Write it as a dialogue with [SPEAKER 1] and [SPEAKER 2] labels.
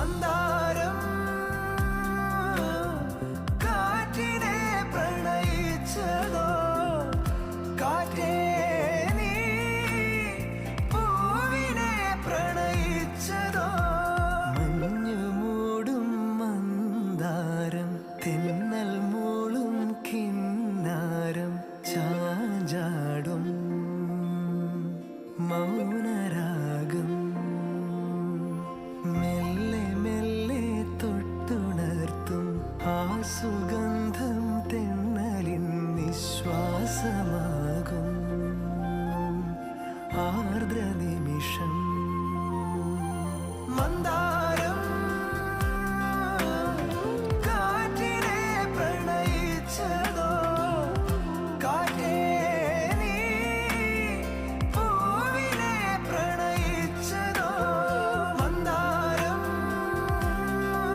[SPEAKER 1] മന്ദാരം കാറ്റിനെ പ്രണയിച്ചതോ കാറ്റേ നീ പൂവിനെ പ്രണയിച്ചതോ മഞ്ഞു മൂടും മന്ദാരം തെന്നൽ മൂളും കിന്നാരം ചാഞ്ചാടും മൗനരാഗം മെല്ലെ മെല്ലെ തൊട്ടുണർത്തും ആസു